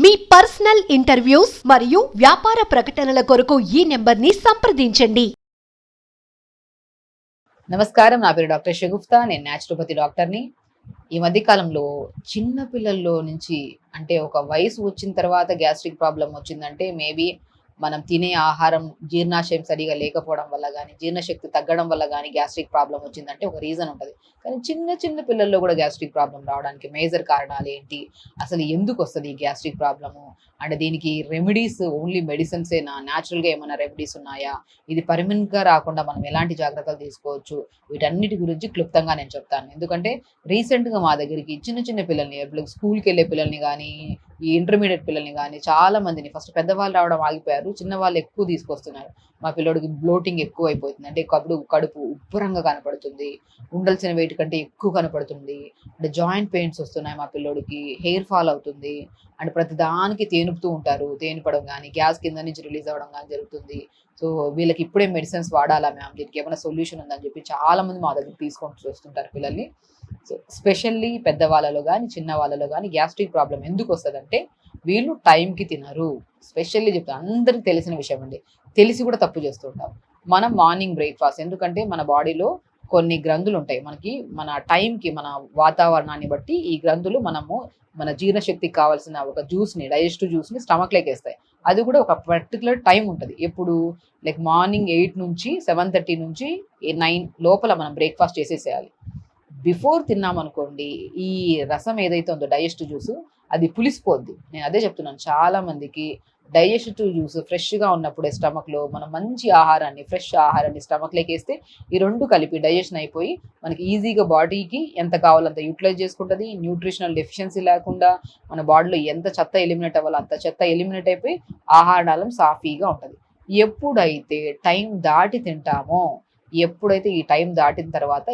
మీ personal interviews మరియు వ్యాపార ప్రకటనల కొరకు ఈ నెంబర్ని సంప్రదించండి. నమస్కారం, నా పేరు డాక్టర్ షగుఫ్తా. నేను న్యాచురోపతి డాక్టర్ని. ఈ మధ్య కాలంలో చిన్న పిల్లల్లో నుంచి అంటే ఒక వయసు వచ్చిన తర్వాత గ్యాస్ట్రిక్ ప్రాబ్లం వచ్చిందంటే మేబీ మనం తినే ఆహారం జీర్ణాశయం సరిగా లేకపోవడం వల్ల కానీ, జీర్ణశక్తి తగ్గడం వల్ల కానీ గ్యాస్ట్రిక్ ప్రాబ్లం వచ్చిందంటే ఒక రీజన్ ఉంటుంది. కానీ చిన్న చిన్న పిల్లల్లో కూడా గ్యాస్ట్రిక్ ప్రాబ్లం రావడానికి మేజర్ కారణాలు ఏంటి, అసలు ఎందుకు వస్తుంది ఈ గ్యాస్ట్రిక్ ప్రాబ్లము, అంటే దీనికి రెమెడీస్ ఓన్లీ మెడిసిన్సేనా, న్యాచురల్గా ఏమైనా రెమెడీస్ ఉన్నాయా, ఇది పర్మనెంట్గా రాకుండా మనం ఎలాంటి జాగ్రత్తలు తీసుకోవచ్చు, వీటన్నిటి గురించి క్లుప్తంగా నేను చెప్తాను. ఎందుకంటే రీసెంట్గా మా దగ్గరికి చిన్న చిన్న పిల్లల్ని, స్కూల్కి వెళ్ళే పిల్లల్ని కానీ, ఈ ఇంటర్మీడియట్ పిల్లల్ని కానీ చాలా మందిని, ఫస్ట్ పెద్దవాళ్ళు రావడం ఆగిపోయారు, చిన్న వాళ్ళు ఎక్కువ తీసుకొస్తున్నారు. మా పిల్లోడికి బ్లోటింగ్ ఎక్కువ అయిపోతుంది, అంటే కడుపు ఉబ్బరంగా కనపడుతుంది, ఉండాల్సిన వెయిట్ కంటే ఎక్కువ కనపడుతుంది, అంటే జాయింట్ పెయిన్స్ వస్తున్నాయి మా పిల్లోడికి, హెయిర్ ఫాల్ అవుతుంది, అండ్ ప్రతి దానికి తేనుపుతూ ఉంటారు, తేనిపడం కానీ గ్యాస్ కింద నుంచి రిలీజ్ అవ్వడం కానీ జరుగుతుంది. సో వీళ్ళకి ఇప్పుడే మెడిసిన్స్ వాడాలా మ్యామ్, దీనికి ఏమైనా సొల్యూషన్ ఉందని చెప్పి చాలా మంది మా దగ్గర తీసుకొని చూస్తుంటారు పిల్లల్ని. సో స్పెషల్లీ పెద్దవాళ్ళలో కానీ చిన్న వాళ్ళలో కానీ గ్యాస్ట్రిక్ ప్రాబ్లం ఎందుకు వస్తుందంటే వీళ్ళు టైంకి తినరు. స్పెషల్లీ చెప్తాను, అందరికి తెలిసిన విషయం అండి, తెలిసి కూడా తప్పు చేస్తూ ఉంటాం. మనం మార్నింగ్ బ్రేక్ఫాస్ట్, ఎందుకంటే మన బాడీలో కొన్ని గ్రంథులు ఉంటాయి, మనకి మన టైంకి మన వాతావరణాన్ని బట్టి ఈ గ్రంథులు మన జీర్ణశక్తికి కావాల్సిన ఒక జ్యూస్ని, డైజెస్టివ్ జ్యూస్ని స్టమక్లోకి వేస్తాయి. అది కూడా ఒక పర్టికులర్ టైం ఉంటుంది. ఎప్పుడు లైక్ మార్నింగ్ 8 నుంచి 7:30 నుంచి 9 లోపల మనం బ్రేక్ఫాస్ట్ చేసేసేయాలి. బిఫోర్ తిన్నామనుకోండి, ఈ రసం ఏదైతే ఉందో డైజెస్టివ్ జ్యూస్ అది పులిసిపోద్ది. నేను అదే చెప్తున్నాను, చాలా మందికి డైజెస్టివ్ జ్యూస్ ఫ్రెష్గా ఉన్నప్పుడే స్టమక్లో మనం మంచి ఆహారాన్ని, ఫ్రెష్ ఆహారాన్ని స్టమక్లోకి వేస్తే ఈ రెండు కలిపి డైజెషన్ అయిపోయి మనకి ఈజీగా బాడీకి ఎంత కావాలంత యూటిలైజ్ చేసుకుంటుంది. న్యూట్రిషనల్ డెఫిషియన్సీ లేకుండా మన బాడీలో ఎంత చెత్త ఎలిమినేట్ అవ్వాలో అంత చెత్త ఎలిమినేట్ అయిపోయి ఆహారాలం సాఫీగా ఉంటుంది. ఎప్పుడైతే టైం దాటి తింటామో, ఎప్పుడైతే ఈ టైం దాటిన తర్వాత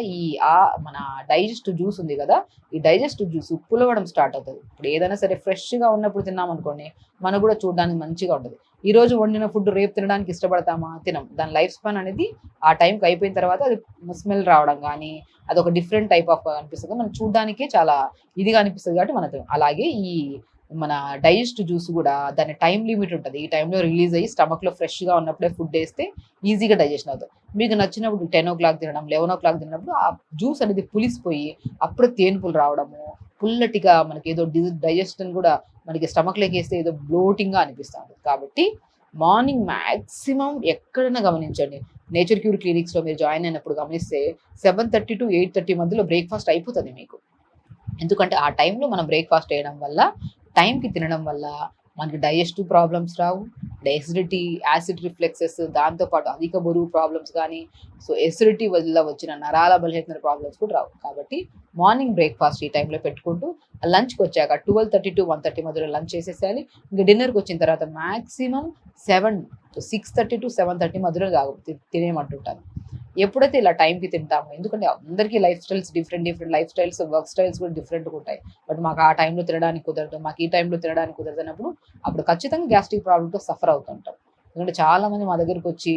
మన డైజెస్టివ్ జ్యూస్ ఉంది కదా, ఈ డైజెస్టివ్ జ్యూస్ పులవడం స్టార్ట్ అవుతుంది. ఇప్పుడు ఏదైనా సరే ఫ్రెష్గా ఉన్నప్పుడు తిన్నామనుకోండి, మనకు కూడా చూడడానికి మంచిగా ఉంటుంది. ఈ రోజు వండిన ఫుడ్ రేపు తినడానికి ఇష్టపడతామా? తినం. దాని లైఫ్ స్పాన్ అనేది ఆ టైంకి అయిపోయిన తర్వాత అది స్మెల్ రావడం కానీ, అది ఒక డిఫరెంట్ టైప్ ఆఫ్ అనిపిస్తుంది, మనం చూడడానికే చాలా ఇదిగా అనిపిస్తుంది. కాబట్టి మనకు అలాగే ఈ మన డైజెస్టివ్ జ్యూస్ కూడా దాని టైం లిమిట్ ఉంటుంది. ఈ టైంలో రిలీజ్ అయ్యి స్టమక్లో ఫ్రెష్గా ఉన్నప్పుడే ఫుడ్ వేస్తే ఈజీగా డైజెషన్ అవుతుంది. మీకు నచ్చినప్పుడు 10 o'clock తినడం, 11 o'clock తినప్పుడు ఆ జ్యూస్ అనేది పులిసిపోయి అప్పుడే తేనుపులు రావడము, పుల్లటిగా మనకి ఏదో డైజెషన్ కూడా మనకి స్టమక్లోకి వేస్తే ఏదో బ్లోటింగ్గా అనిపిస్తుంది. కాబట్టి మార్నింగ్ మ్యాక్సిమం ఎక్కడైనా గమనించండి, నేచర్ క్యూర్ క్లినిక్స్లో మీరు జాయిన్ అయినప్పుడు గమనిస్తే 7:30 to 8:30 మధ్యలో బ్రేక్ఫాస్ట్ అయిపోతుంది మీకు. ఎందుకంటే ఆ టైంలో మనం బ్రేక్ఫాస్ట్ చేయడం వల్ల, టైంకి తినడం వల్ల మనకి డైజెస్టివ్ ప్రాబ్లమ్స్ రావు, ఎసిడిటీ, యాసిడ్ రిఫ్లెక్సెస్, దాంతోపాటు అధిక బరువు ప్రాబ్లమ్స్ కానీ, సో ఎసిడిటీ వల్ల వచ్చిన నరాల బలహీనత ప్రాబ్లమ్స్ కూడా రావు. కాబట్టి మార్నింగ్ బ్రేక్ఫాస్ట్ ఈ టైంలో పెట్టుకుంటూ లంచ్కి వచ్చాక 12:30 to 1:30 మధ్యలో లంచ్ చేసేసేయాలి. ఇంకా డిన్నర్కి వచ్చిన తర్వాత మ్యాక్సిమం 6:30 to 7:30 మధ్యలో తినేయమంటుంటాను. ఎప్పుడైతే ఇలా టైంకి తింటామో, ఎందుకంటే అందరికీ life styles different life styles, work styles కూడా డిఫరెంట్గా ఉంటాయి. బట్ మాకు ఆ టైంలో తినడానికి కుదరదు, మాకు ఈ టైంలో తినడానికి కుదరదన్నప్పుడు అప్పుడు ఖచ్చితంగా గ్యాస్ట్రిక్ ప్రాబ్లంతో సఫర్ అవుతుంటాం. ఎందుకంటే చాలా మంది మా దగ్గరికి వచ్చి,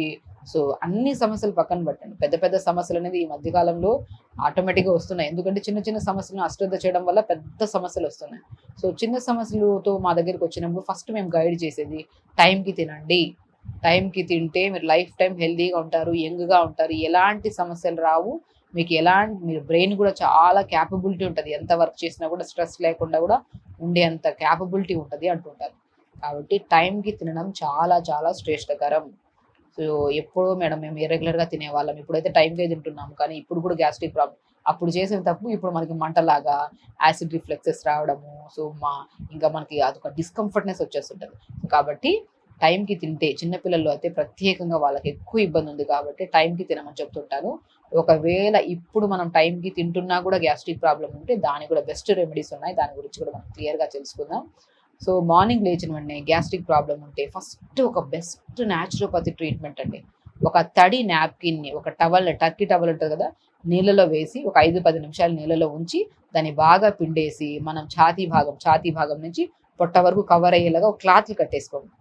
సో అన్ని సమస్యలు పక్కన పెట్టండి, పెద్ద పెద్ద సమస్యలు అనేది ఈ మధ్యకాలంలో ఆటోమేటిక్గా వస్తున్నాయి. ఎందుకంటే చిన్న చిన్న సమస్యలను అశ్రద్ధ చేయడం వల్ల పెద్ద సమస్యలు వస్తున్నాయి. సో చిన్న సమస్యలతో మా దగ్గరికి వచ్చినప్పుడు ఫస్ట్ మేము గైడ్ చేసేది, టైంకి తినండి, టైంకి తింటే మీరు లైఫ్ టైం హెల్తీగా ఉంటారు, యంగ్గా ఉంటారు, ఎలాంటి సమస్యలు రావు, మీకు మీరు బ్రెయిన్ కూడా చాలా క్యాపబిలిటీ ఉంటుంది, ఎంత వర్క్ చేసినా కూడా స్ట్రెస్ లేకుండా కూడా ఉండే అంత క్యాపబిలిటీ ఉంటుంది అంటుంటారు. కాబట్టి టైంకి తినడం చాలా చాలా శ్రేష్టకరం. సో ఎప్పుడో మేడం మేము ఇర్రెగ్యులర్గా తినేవాళ్ళం, ఇప్పుడైతే టైంకే తింటున్నాము, కానీ ఇప్పుడు కూడా గ్యాస్ట్రిక్ ప్రాబ్లం, అప్పుడు చేసిన తప్పు ఇప్పుడు మనకి మంటలాగా, యాసిడ్ రిఫ్లెక్సెస్ రావడము, సో ఇంకా మనకి అదొక డిస్కంఫర్ట్నెస్ వచ్చేస్తుంటుంది. కాబట్టి టైంకి తింటే, చిన్నపిల్లల్లో అయితే ప్రత్యేకంగా వాళ్ళకి ఎక్కువ ఇబ్బంది ఉంది కాబట్టి టైంకి తినమని చెప్తుంటాను. ఒకవేళ ఇప్పుడు మనం టైంకి తింటున్నా కూడా గ్యాస్ట్రిక్ ప్రాబ్లం ఉంటే దానికి కూడా బెస్ట్ రెమెడీస్ ఉన్నాయి, దాని గురించి కూడా మనం క్లియర్గా తెలుసుకుందాం. సో మార్నింగ్ లేచిన వెంటనే గ్యాస్ట్రిక్ ప్రాబ్లం ఉంటే ఫస్ట్ ఒక బెస్ట్ న్యాచురోపతి ట్రీట్మెంట్ అండి, ఒక తడి నాప్కిన్ని, ఒక టర్కీ టవల్ ఉంటుంది కదా, నీళ్ళలో వేసి ఒక 5-10 నిమిషాలు నీళ్ళలో ఉంచి దాన్ని బాగా పిండేసి మనం ఛాతీ భాగం నుంచి పొట్ట వరకు కవర్ అయ్యేలాగా ఒక క్లాత్లు కట్టేసుకోండి.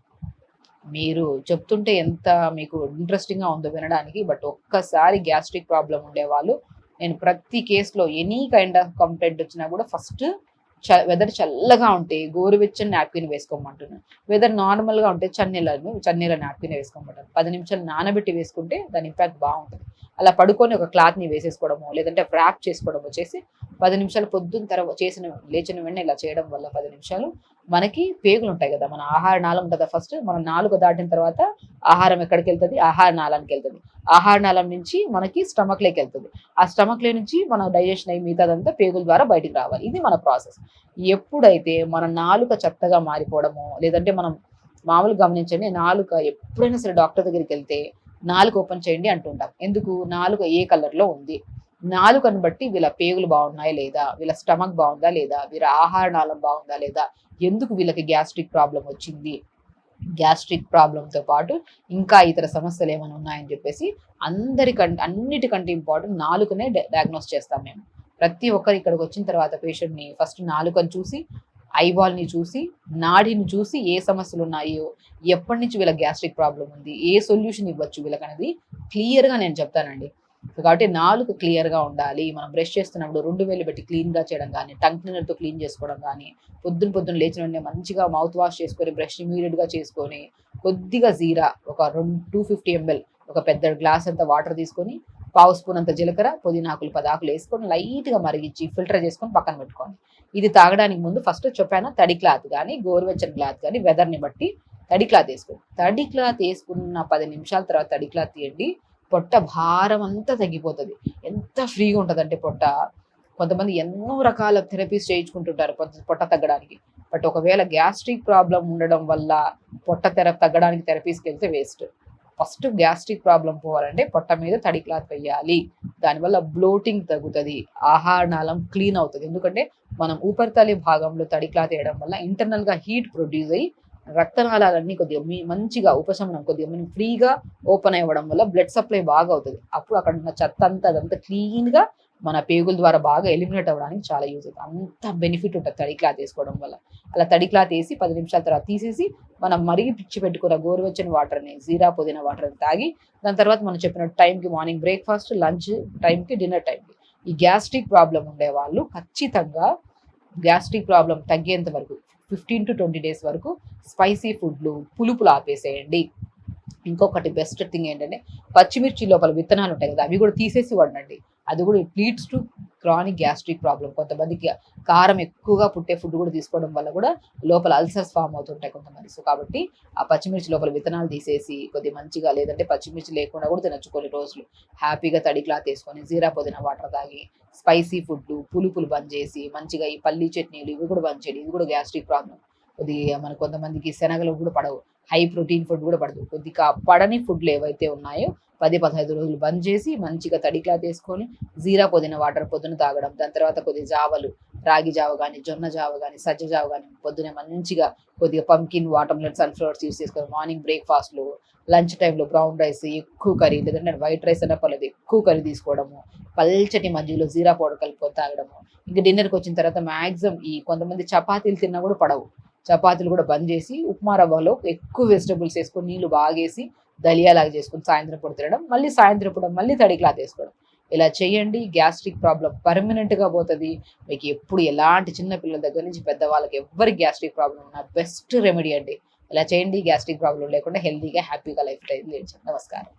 మీరు చెప్తుంటే ఎంత మీకు ఇంట్రెస్టింగ్గా ఉందో వినడానికి, బట్ ఒక్కసారి గ్యాస్ట్రిక్ ప్రాబ్లం ఉండేవాళ్ళు, నేను ప్రతి కేసులో ఎనీ కైండ్ ఆఫ్ కంప్లైంట్ వచ్చినా కూడా ఫస్ట్ వెదర్ చల్లగా ఉంటే గోరువెచ్చని నాప్కిన్ వేసుకోమంటున్నాను. వెదర్ నార్మల్గా ఉంటే చన్నీళ్ళ నాప్కిన్ వేసుకోమంటాను. 10 నిమిషాలు నానబెట్టి వేసుకుంటే దాని ఇంపాక్ట్ బాగుంటుంది. అలా పడుకొని ఒక క్లాత్ని వేసేసుకోవడము, లేదంటే వ్రాప్ చేసుకోవడము చేసి 10 నిమిషాలు పొద్దున్న తర్వాత లేచిన వెంటనే ఇలా చేయడం వల్ల 10 నిమిషాలు మనకి పేగులు ఉంటాయి కదా, మన ఆహార నాళం కదా, ఫస్ట్ మనం నాలుక దాటిన తర్వాత ఆహారం ఎక్కడికి వెళ్తుంది, ఆహార నాళానికి వెళ్తుంది. ఆహార నాళం నుంచి మనకి స్టమక్లోకి వెళ్తుంది. ఆ స్టమక్లో నుంచి మన డైజెషన్ అయ్యి మిగతాదంతా పేగుల ద్వారా బయటికి రావాలి. ఇది మన ప్రాసెస్. ఎప్పుడైతే మన నాలుక చెత్తగా మారిపోవడము, లేదంటే మనం మామూలు గమనించండి, నాలుక ఎప్పుడైనా సరే డాక్టర్ దగ్గరికి వెళ్తే నాలుక ఓపెన్ చేయండి అంటుంటాం. ఎందుకు? నాలుక ఏ కలర్లో ఉంది, నాలుకను బట్టి వీళ్ళ పేగులు బాగున్నాయా లేదా, వీళ్ళ స్టమక్ బాగుందా లేదా, వీళ్ళ ఆహార నాళం బాగుందా లేదా, ఎందుకు వీళ్ళకి గ్యాస్ట్రిక్ ప్రాబ్లం వచ్చింది, గ్యాస్ట్రిక్ ప్రాబ్లంతో పాటు ఇంకా ఇతర సమస్యలు ఏమైనా ఉన్నాయని చెప్పేసి అన్నిటికంటే ఇంపార్టెంట్ నాలుకనే డయాగ్నోస్ చేస్తాం మేము. ప్రతి ఒక్కరు ఇక్కడికి వచ్చిన తర్వాత పేషెంట్ని ఫస్ట్ నాలుకను చూసి, ఐబాల్ని చూసి, నాడిని చూసి ఏ సమస్యలు ఉన్నాయో, ఎప్పటి నుంచి వీళ్ళకి గ్యాస్ట్రిక్ ప్రాబ్లం ఉంది, ఏ సొల్యూషన్ ఇవ్వచ్చు వీళ్ళకనేది క్లియర్గా నేను చెప్తానండి. కాబట్టి నాలుక క్లియర్గా ఉండాలి. మనం బ్రష్ చేస్తున్నప్పుడు 2 వేలు పెట్టి క్లీన్గా చేయడం కానీ, టంగ్ క్లీనర్తో క్లీన్ చేసుకోవడం కానీ, పొద్దున్న లేచిన వెంటనే మంచిగా మౌత్ వాష్ చేసుకొని బ్రష్ ఇమీడియట్గా చేసుకొని, కొద్దిగా జీరా ఒక 250 ml ఒక పెద్ద గ్లాస్ అంత వాటర్ తీసుకొని, పావు స్పూన్ అంత జీలకర్ర, పుదీనాకులు 10 ఆకులు వేసుకొని లైట్గా మరిగించి ఫిల్టర్ చేసుకొని పక్కన పెట్టుకోండి. ఇది తాగడానికి ముందు ఫస్ట్ చెప్పాను, తడి క్లాత్ కానీ గోరువెచ్చని క్లాత్ కానీ వెదర్ని బట్టి తడి క్లాత్ వేసుకోండి. తడి క్లాత్ వేసుకున్న 10 నిమిషాల తర్వాత తడి క్లాత్ తీయండి. పొట్ట భారం అంతా తగ్గిపోతుంది. ఎంత ఫ్రీగా ఉంటుంది అంటే పొట్ట. కొంతమంది ఎన్నో రకాల థెరపీస్ చేయించుకుంటుంటారు పొట్ట తగ్గడానికి. బట్ ఒకవేళ గ్యాస్ట్రిక్ ప్రాబ్లం ఉండడం వల్ల పొట్ట తగ్గడానికి థెరపీస్కి వెళ్తే వేస్ట్. ఫస్ట్ గ్యాస్ట్రిక్ ప్రాబ్లం పోవాలంటే పొట్ట మీద తడి క్లాత్ వేయాలి. దానివల్ల బ్లోటింగ్ తగ్గుతుంది, ఆహార నాళం క్లీన్ అవుతుంది. ఎందుకంటే మనం ఊపరితలి భాగంలో తడి క్లాత్ వేయడం వల్ల ఇంటర్నల్గా హీట్ ప్రొడ్యూస్ అయ్యి రక్తనాళాలన్నీ కొద్దిగా మంచిగా ఉపశమనం, కొద్దిగా ఫ్రీగా ఓపెన్ అవ్వడం వల్ల బ్లడ్ సప్లై బాగా అవుతుంది. అప్పుడు అక్కడ ఉన్న చెత్త అంతా అదంతా క్లీన్గా మన పేగుల ద్వారా బాగా ఎలిమినేట్ అవ్వడానికి చాలా యూజ్ అవుతుంది. అంత బెనిఫిట్ ఉంటుంది తడి క్లాత్ వేసుకోవడం వల్ల. అలా తడి క్లాత్ వేసి 10 నిమిషాల తర్వాత తీసేసి మనం మరిగి పిచ్చి పెట్టుకున్న గోరువెచ్చని వాటర్ని, జీరా పుదీనా వాటర్ని తాగి, దాని తర్వాత మనం చెప్పిన టైంకి మార్నింగ్ బ్రేక్ఫాస్ట్, లంచ్ టైంకి, డిన్నర్ టైంకి. ఈ గ్యాస్ట్రిక్ ప్రాబ్లం ఉండే వాళ్ళు ఖచ్చితంగా గ్యాస్ట్రిక్ ప్రాబ్లం తగ్గేంత వరకు 15 to 20 days వరకు స్పైసీ ఫుడ్లు, పులుపులు ఆపేసేయండి. ఇంకొకటి బెస్ట్ థింగ్ ఏంటంటే పచ్చిమిర్చి లోపల విత్తనాలు ఉంటాయి కదా, అవి కూడా తీసేసి వండండి. అది కూడా it leads to chronic gastric problem. కొంతమందికి కారం ఎక్కువగా పుట్టే ఫుడ్ కూడా తీసుకోవడం వల్ల కూడా లోపల అల్సర్స్ ఫామ్ అవుతుంటాయి కొంతమంది. సో కాబట్టి ఆ పచ్చిమిర్చి లోపల విత్తనాలు తీసేసి కొద్దిగా మంచిగా, లేదంటే పచ్చిమిర్చి లేకుండా కూడా తినచ్చు కొన్ని రోజులు. హ్యాపీగా తడి క్లాత్ వేసుకొని జీరా పుదీనా వాటర్ తాగి, స్పైసీ ఫుడ్లు, పులుపులు బంద్ చేసి, మంచిగా ఈ పల్లీ చట్నీలు ఇవి కూడా బంద్ చేయండి. ఇది కూడా గ్యాస్ట్రిక్ ప్రాబ్లం. కొద్దిగా మన కొంతమందికి శనగలు కూడా పడవు, హై ప్రోటీన్ ఫుడ్ కూడా పడదు. కొద్దిగా పడని ఫుడ్లు ఏవైతే ఉన్నాయో 10-15 రోజులు బంద్ చేసి మంచిగా తడి క్లాత్ వేసుకొని జీరా పుదీనా వాటర్ పొద్దున తాగడం. దాని తర్వాత కొద్దిగా జావలు, రాగి జావ కానీ, జొన్న జావ కానీ, సజ్జ జావ కానీ, పొద్దున మంచిగా కొద్దిగా pumpkin, water melon, sunflowers use చేసుకొని మార్నింగ్ బ్రేక్ఫాస్ట్లో, లంచ్ టైంలో బ్రౌన్ రైస్, ఎక్కువ కర్రీ, లేదంటే వైట్ రైస్ అన్న పర్లేదు ఎక్కువ కర్రీ తీసుకోవడము, పల్చటి మధ్యలో జీరా పౌడర్ కలుపుకొని తాగడము. ఇంకా డిన్నర్కి వచ్చిన తర్వాత మ్యాక్సిమం ఈ కొంతమంది చపాతీలు తిన్నా కూడా పడవు, చపాతీలు కూడా బంద్ చేసి ఉప్మా రవ్వలో ఎక్కువ వెజిటబుల్స్ వేసుకొని నీళ్లు బాగేసి దలియాలాగా చేసుకొని సాయంత్రం పూట తినడం, మళ్ళీ సాయంత్రం పూట మళ్ళీ తడి క్లాత్ వేసుకోవడం. ఇలా చేయండి. గ్యాస్ట్రిక్ ప్రాబ్లం పర్మనెంట్గా పోతుంది. మీకు ఎప్పుడు ఎలాంటి చిన్న పిల్లల దగ్గర నుంచి పెద్దవాళ్ళకి ఎవరికి గ్యాస్ట్రిక్ ప్రాబ్లం ఉన్నా బెస్ట్ రెమెడీ అండి. ఇలా చేయండి. గ్యాస్ట్రిక్ ప్రాబ్లం లేకుండా హెల్తీగా హ్యాపీగా లైఫ్ స్టైల్ లేచండి. నమస్కారం.